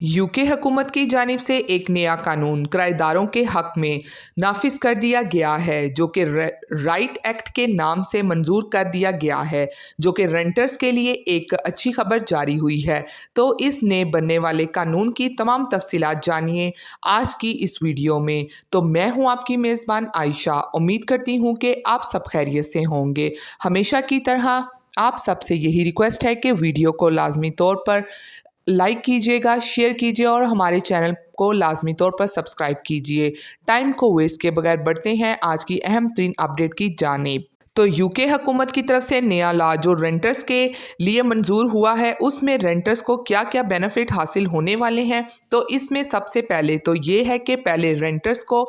UK हुकूमत की जानिब से एक नया कानून किराएदारों के हक में नाफिज कर दिया गया है, जो कि राइट एक्ट के नाम से मंजूर कर दिया गया है, जो कि रेंटर्स के लिए एक अच्छी खबर जारी हुई है। तो इस नए बनने वाले कानून की तमाम तफसीलात जानिए आज की इस वीडियो में। तो मैं हूं आपकी मेज़बान आयशा। उम्मीद करती हूं कि आप सब खैरियत से होंगे। हमेशा की तरह आप सबसे यही रिक्वेस्ट है कि वीडियो को लाजमी तौर पर लाइक कीजिएगा, शेयर कीजिए और हमारे चैनल को लाजमी तौर पर सब्सक्राइब कीजिए। टाइम को वेस्ट के बगैर बढ़ते हैं आज की अहम तरीन अपडेट की जानिब। तो यूके हुकूमत की तरफ से नया लॉ जो रेंटर्स के लिए मंजूर हुआ है, उसमें रेंटर्स को क्या क्या बेनिफिट हासिल होने वाले हैं। तो इसमें सबसे पहले तो ये है कि पहले रेंटर्स को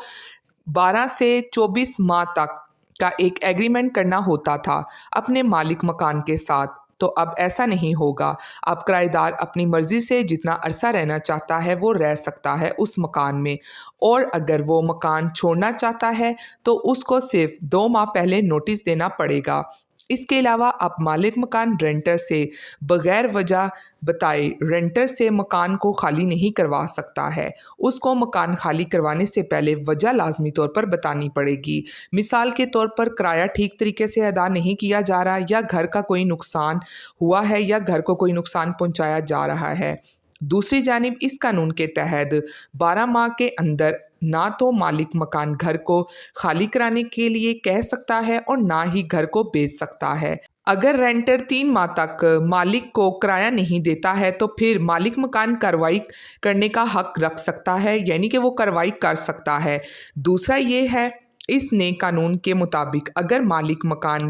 12 से 24 माह तक का एक एग्रीमेंट करना होता था अपने मालिक मकान के साथ। तो अब ऐसा नहीं होगा। अब किराएदार अपनी मर्ज़ी से जितना अरसा रहना चाहता है वो रह सकता है उस मकान में, और अगर वो मकान छोड़ना चाहता है तो उसको सिर्फ 2 माह पहले नोटिस देना पड़ेगा। इसके अलावा अब मालिक मकान रेंटर से बगैर वजह बताए रेंटर से मकान को खाली नहीं करवा सकता है। उसको मकान खाली करवाने से पहले वजह लाजमी तौर पर बतानी पड़ेगी। मिसाल के तौर पर किराया ठीक तरीके से अदा नहीं किया जा रहा, या घर का कोई नुकसान हुआ है, या घर को कोई नुकसान पहुंचाया जा रहा है। दूसरी जानिब इस कानून के तहत 12 माह के अंदर ना तो मालिक मकान घर को खाली कराने के लिए कह सकता है और ना ही घर को बेच सकता है। अगर रेंटर 3 माह तक मालिक को किराया नहीं देता है तो फिर मालिक मकान कार्रवाई करने का हक रख सकता है, यानी कि वो कार्रवाई कर सकता है। दूसरा ये है, इस नए कानून के मुताबिक अगर मालिक मकान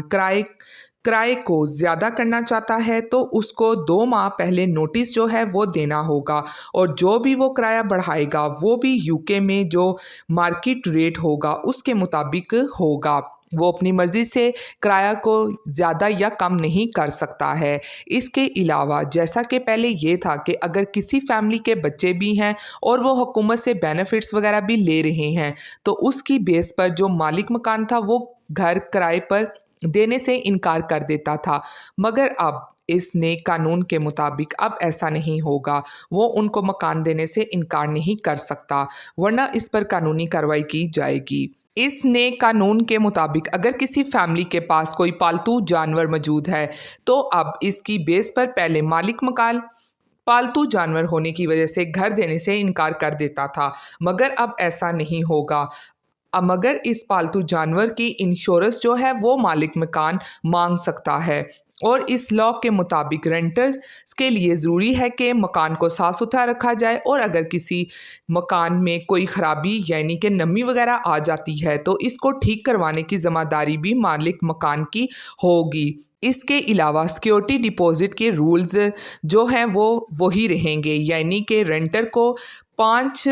किराए को ज़्यादा करना चाहता है तो उसको 2 माह पहले नोटिस जो है वो देना होगा, और जो भी वो किराया बढ़ाएगा वो भी यूके में जो मार्केट रेट होगा उसके मुताबिक होगा। वो अपनी मर्ज़ी से किराया को ज़्यादा या कम नहीं कर सकता है। इसके अलावा जैसा कि पहले ये था कि अगर किसी फैमिली के बच्चे भी हैं और वो हुकूमत से बेनिफिट्स वगैरह भी ले रहे हैं, तो उसकी बेस पर जो मालिक मकान था वो घर किराए पर देने से इनकार कर देता था। मगर अब इस नए कानून के मुताबिक अब ऐसा नहीं होगा। वो उनको मकान देने से इनकार नहीं कर सकता, वरना इस पर कानूनी कार्रवाई की जाएगी। इस नए कानून के मुताबिक अगर किसी फैमिली के पास कोई पालतू जानवर मौजूद है तो अब इसकी बेस पर पहले मालिक मकान पालतू जानवर होने की वजह से घर देने से इनकार कर देता था, मगर अब ऐसा नहीं होगा। मगर इस पालतू जानवर की इंश्योरेंस जो है वो मालिक मकान मांग सकता है, और इस लॉ के मुताबिक रेंटर्स के लिए ज़रूरी है कि मकान को साफ़ सुथरा रखा जाए, और अगर किसी मकान में कोई ख़राबी यानी कि नमी वगैरह आ जाती है तो इसको ठीक करवाने की ज़िम्मेदारी भी मालिक मकान की होगी। इसके अलावा सिक्योरिटी डिपॉजिट के रूल्स जो हैं वो वही रहेंगे, यानी कि रेंटर को 5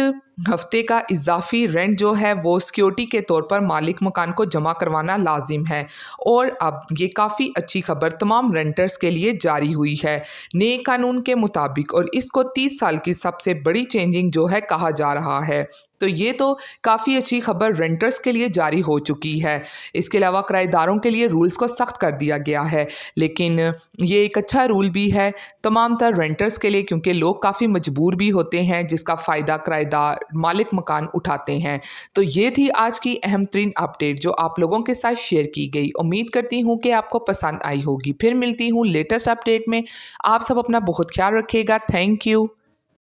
हफ्ते का इजाफी रेंट जो है वो सिक्योरिटी के तौर पर मालिक मकान को जमा करवाना लाजिम है। और अब ये काफ़ी अच्छी खबर तमाम रेंटर्स के लिए जारी हुई है नए कानून के मुताबिक, और इसको 30 साल की सबसे बड़ी चेंजिंग जो है कहा जा रहा है। तो ये तो काफ़ी अच्छी खबर रेंटर्स के लिए जारी हो चुकी है। इसके अलावा किराएदारों के लिए रूल्स को सख्त कर दिया गया है, लेकिन ये एक अच्छा रूल भी है तमाम तर रेंटर्स के लिए, क्योंकि लोग काफ़ी मजबूर भी होते हैं जिसका फ़ायदा किराएदार मालिक मकान उठाते हैं। तो ये थी आज की अहम तरीन अपडेट जो आप लोगों के साथ शेयर की गई। उम्मीद करती हूँ कि आपको पसंद आई होगी। फिर मिलती हूँ लेटेस्ट अपडेट में। आप सब अपना बहुत ख्याल रखिएगा। Thank you.